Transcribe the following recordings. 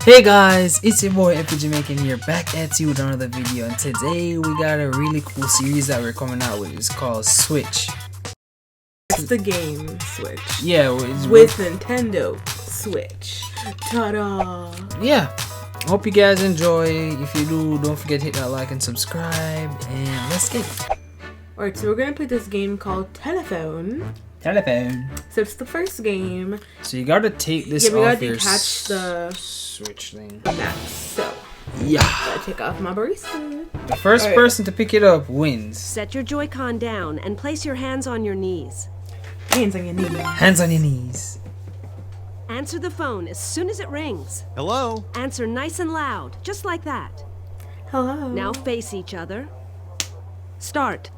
Hey guys, it's your boy Jamaican here, back at you with another video, and today we got a really cool series that we're coming out with. It's called Switch. It's the game Switch. Yeah, with Nintendo Switch. Ta-da! Yeah, hope you guys enjoy. If you do, don't forget to hit that like and subscribe, and let's get it. Alright, so we're gonna play this game called Telephone. So it's the first game. So you gotta take this off we gotta your detach the Switch thing. So yeah, gotta take off my bracelet. The first person to pick it up wins. Set your Joy-Con down and place your hands on your knees. Hands on your knees. Hands on your knees. Answer the phone as soon as it rings. Hello? Answer nice and loud, just like that. Hello. Now face each other. Start.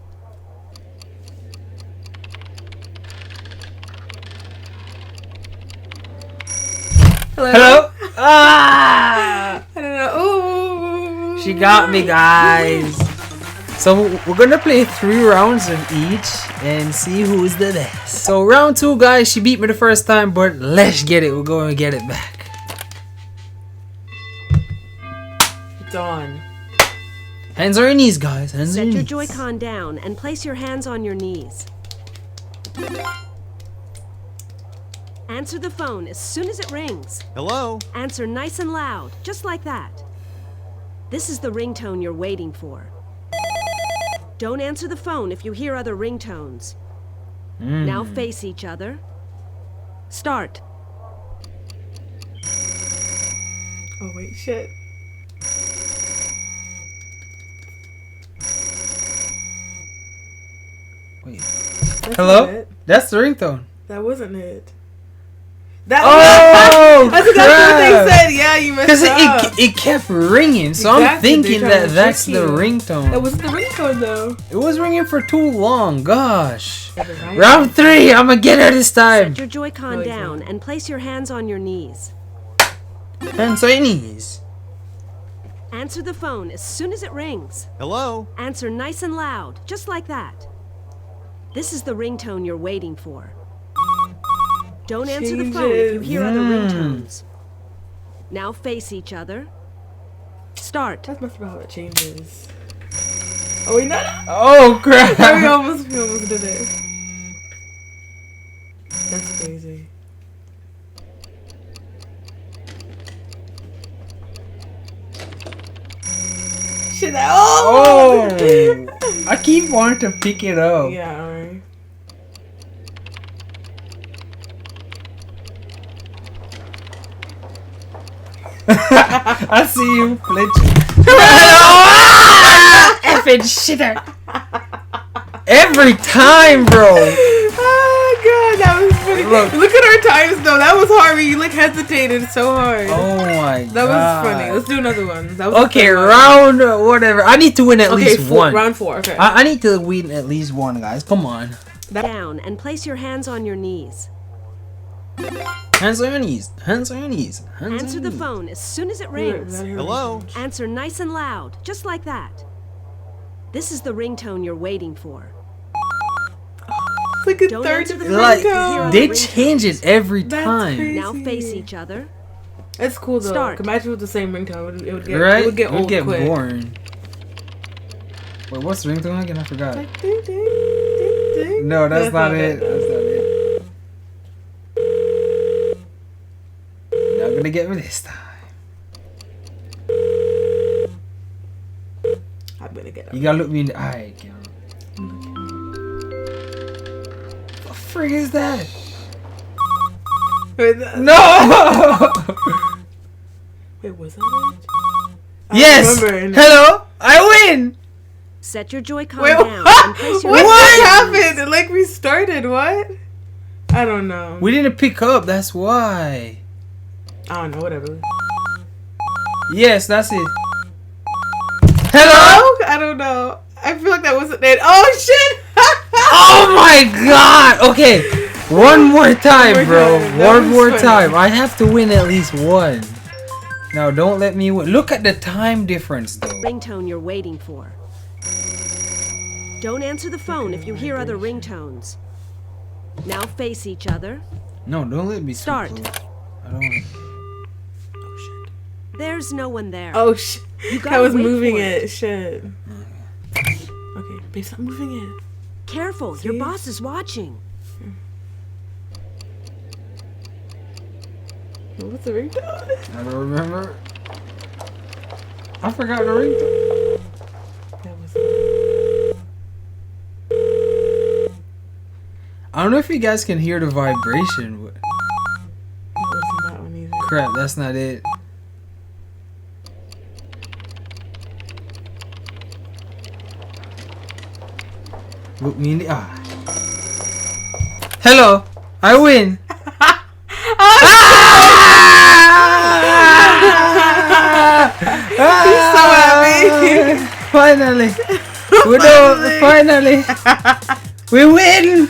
Hello? Ah! I don't know. Ooh. She got me, guys. So we're gonna play 3 rounds of each and see who is the best. So round 2, guys, she beat me the first time, but let's get it. We're going to get it back. It's on. Hands on your knees, guys. Hands on Set your your knees. Joy-Con down and place your hands on your knees. Answer the phone as soon as it rings. Hello? Answer nice and loud, just like that. This is the ringtone you're waiting for. Don't answer the phone if you hear other ringtones. Now face each other. Start. Oh wait, shit. Wait. That's Hello? not it. That's the ringtone. That wasn't it. That Oh, I think that's what they said. Yeah, you messed up. Because it kept ringing, so I'm Exactly, thinking they're trying that to that's trick the you. ringtone. That wasn't the ringtone though. It was ringing for too long. Gosh. Right. Round 3. I'm gonna get her this time. Set your Joy-Con No, down not. and place your hands on your knees. Hands on your knees. Answer the phone as soon as it rings. Hello? Answer nice and loud, just like that. This is the ringtone you're waiting for. Don't answer the phone if you hear other ringtones. Now face each other. Start. That's must be how it changes. Oh wait, no. Oh crap. we almost did it. That's crazy. Shit! Oh! I keep wanting to pick it up. Yeah, alright. I see you flinching. Effing shitter. Every time, bro. Oh god, that was funny. Look at our times though. That was hard. You like hesitated so hard. Oh my god. That was funny. Let's do another one. That was Okay, the third one. round whatever. I need to win at least one. Round 4. Okay. I need to win at least one, guys. Come on. Down and place your hands on your knees. Hands on your knees. Hands on your knees. Hands Answer on the your knees. phone as soon as it rings. Hello? Answer nice and loud, just like that. This is the ringtone you're waiting for. It's like a Don't third answer the ringtone. Like ringtone. they change it every That's time. crazy. Now face each other. It's cool though. Start. Imagine with the same ringtone, it would get Right? It would get old quick. boring. Wait, what's the ringtone again? I forgot. Like, ding, ding, ding, ding. No, that's not it. That's not it. You're not gonna get me this time. I'm gonna get You it. gotta look me in the eye, girl. What the frig is that? No! Wait, was that it? I Yes! remember. Hello! I win! Set your Joy-Con Wait, down and place your what hands on your happened? It like restarted. What? I don't know. We didn't pick up, that's why. I don't know. Whatever. Yes, that's it. Hello? I don't know. I feel like that wasn't it. Oh shit! Oh my god! Okay, one more time, One more bro. time. That One was more funny. time. I have to win at least one. Now, don't let me win. Look at the time difference, though. ringtone you're waiting for. Don't answer the phone if you hear other ringtones. Now face each other. No, don't let me Start. I don't want. Oh shit. There's no one there. Oh shit! gotta I was wait moving for it. Shit. Okay, babe, stop moving it. Careful, See? your boss is watching. What's the ringtone? I don't remember. I forgot the ringtone. That was. I don't know if you guys can hear the vibration. It wasn't that one either. Crap, that's not it. Look me in the eye. Hello, I win. He's so happy. Finally, finally, we win.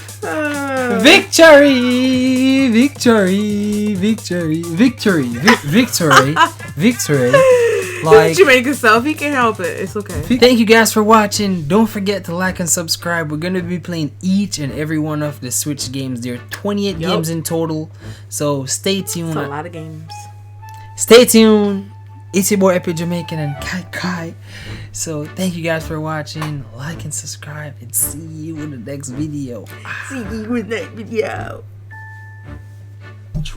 Victory! Victory! Victory! Victory! Victory! Victory! Like, Jamaican self, he can't help it. It's okay. thank you guys for watching. Don't forget to like and subscribe. We're gonna be playing each and every one of the Switch games. There are 28 games in total, so stay tuned. It's a lot of games. Stay tuned. It's your boy Epic Jamaican and Kai Kai. So thank you guys for watching. Like and subscribe, and see you in the next video. See you in that video.